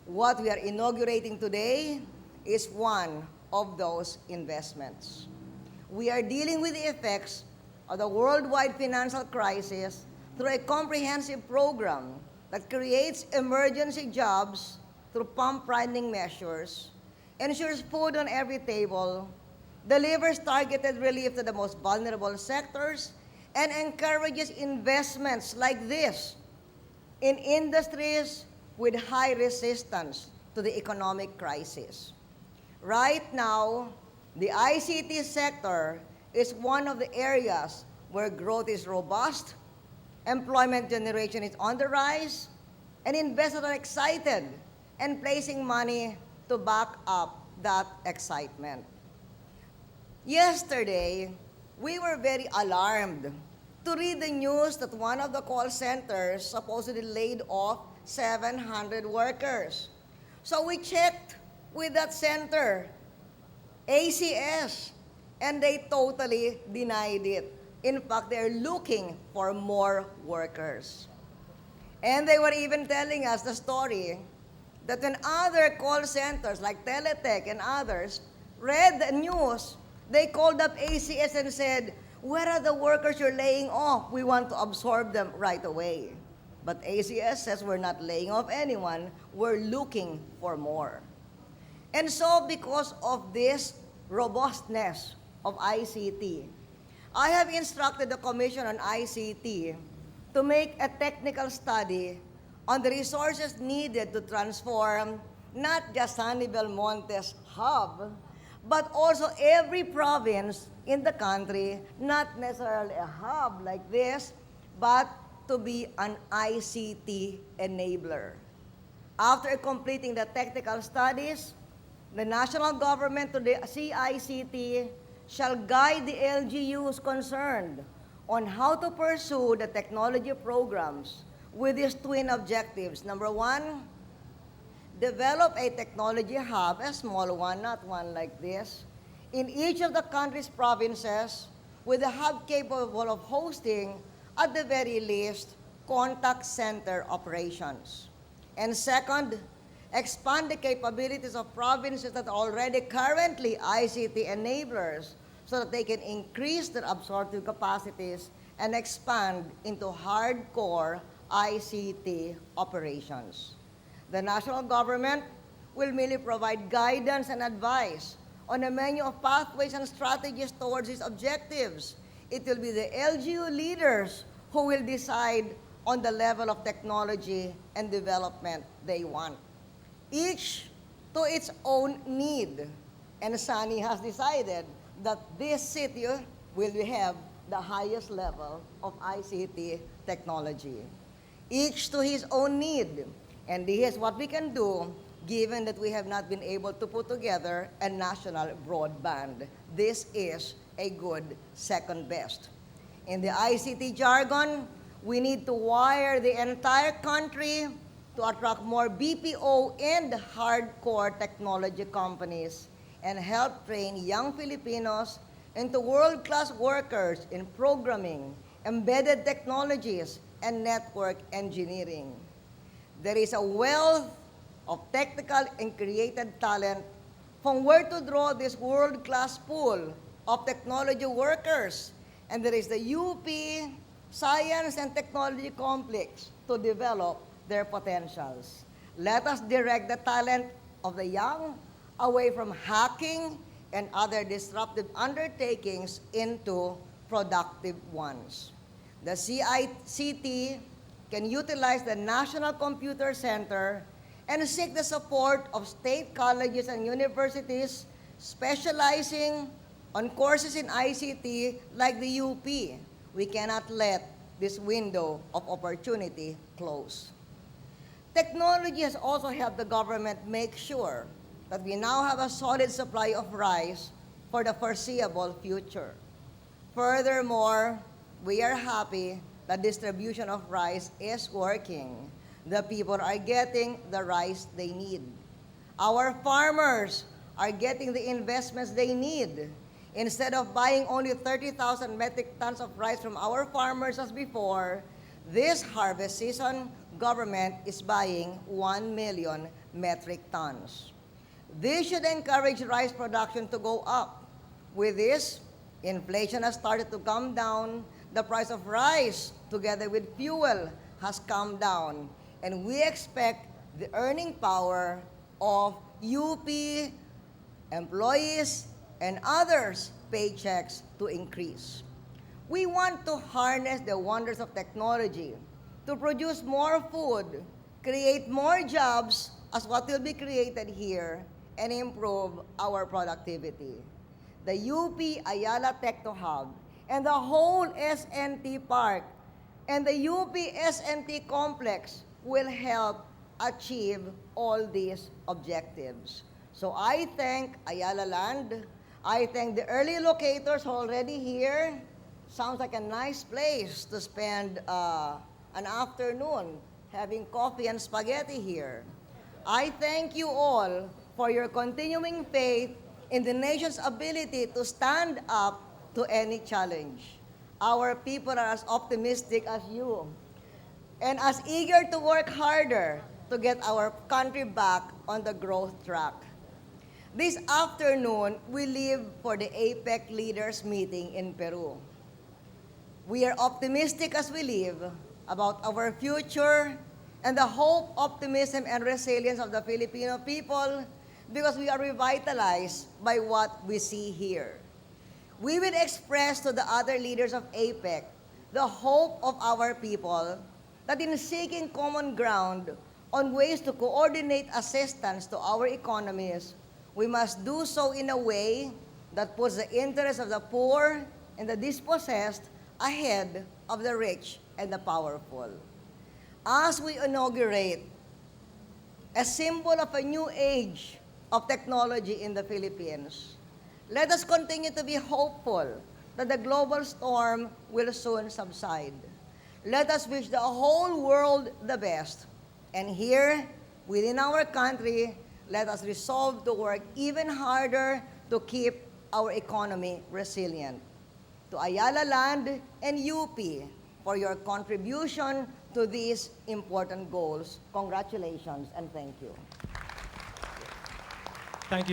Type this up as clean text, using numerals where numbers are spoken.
What we are inaugurating today is one of those investments. We are dealing with the effects of the worldwide financial crisis through a comprehensive program that creates emergency jobs through pump-priming measures, ensures food on every table, delivers targeted relief to the most vulnerable sectors, and encourages investments like this in industries with high resistance to the economic crisis. Right now, the ICT sector is one of the areas where growth is robust, employment generation is on the rise, and investors are excited and placing money to back up that excitement. Yesterday, we were very alarmed to read the news that one of the call centers supposedly laid off 700 workers. So we checked with that center, ACS, and they totally denied it. In fact, they're looking for more workers. And they were even telling us the story that when other call centers like Teletech and others read the news, they called up ACS and said, "Where are the workers you're laying off? We want to absorb them right away." But ACS says we're not laying off anyone, we're looking for more. And so because of this robustness of ICT, I have instructed the Commission on ICT to make a technical study on the resources needed to transform not just Sunny Belmonte's hub, but also every province in the country, not necessarily a hub like this, but to be an ICT enabler. After completing the technical studies, the national government to the CICT shall guide the LGUs concerned on how to pursue the technology programs with these twin objectives. Number one, develop a technology hub, a small one, not one like this, in each of the country's provinces with a hub capable of hosting, at the very least, contact center operations. And second, expand the capabilities of provinces that are already currently ICT enablers so that they can increase their absorptive capacities and expand into hardcore ICT operations. The national government will merely provide guidance and advice on a menu of pathways and strategies towards these objectives. It will be the LGU leaders who will decide on the level of technology and development they want. Each to its own need. And Sunny has decided that this city will have the highest level of ICT technology. Each to his own need. And this is what we can do given that we have not been able to put together a national broadband. This is a good second best. In the ICT jargon, we need to wire the entire country to attract more BPO and hardcore technology companies and help train young Filipinos into world-class workers in programming, embedded technologies, and network engineering. There is a wealth of technical and creative talent from where to draw this world-class pool of technology workers. And there is the UP Science and Technology Complex to develop their potentials. Let us direct the talent of the young away from hacking and other disruptive undertakings into productive ones. The CICT can utilize the National Computer Center and seek the support of state colleges and universities specializing on courses in ICT like the UP. We cannot let this window of opportunity close. Technology has also helped the government make sure that we now have a solid supply of rice for the foreseeable future. Furthermore, we are happy that distribution of rice is working. The people are getting the rice they need. Our farmers are getting the investments they need. Instead of buying only 30,000 metric tons of rice from our farmers as before, this harvest season, government is buying 1 million metric tons. This should encourage rice production to go up. With this, inflation has started to come down. The price of rice, together with fuel, has come down. And we expect the earning power of UP employees and others' paychecks to increase. We want to harness the wonders of technology to produce more food, create more jobs as what will be created here, and improve our productivity. The UP-Ayala Techno Hub and the whole SNT Park and the UP SNT Complex will help achieve all these objectives. So I thank Ayala Land. I thank the early locators already here. Sounds like a nice place to spend an afternoon having coffee and spaghetti here. I thank you all for your continuing faith in the nation's ability to stand up to any challenge. Our people are as optimistic as you and as eager to work harder to get our country back on the growth track. This afternoon, we leave for the APEC leaders meeting in Peru. We are optimistic as we leave about our future and the hope, optimism, and resilience of the Filipino people because we are revitalized by what we see here. We will express to the other leaders of APEC the hope of our people that in seeking common ground on ways to coordinate assistance to our economies, we must do so in a way that puts the interests of the poor and the dispossessed ahead of the rich and the powerful. As we inaugurate a symbol of a new age of technology in the Philippines, let us continue to be hopeful that the global storm will soon subside. Let us wish the whole world the best. And here, within our country, let us resolve to work even harder to keep our economy resilient. To Ayala Land and UP for your contribution to these important goals. Congratulations and thank you.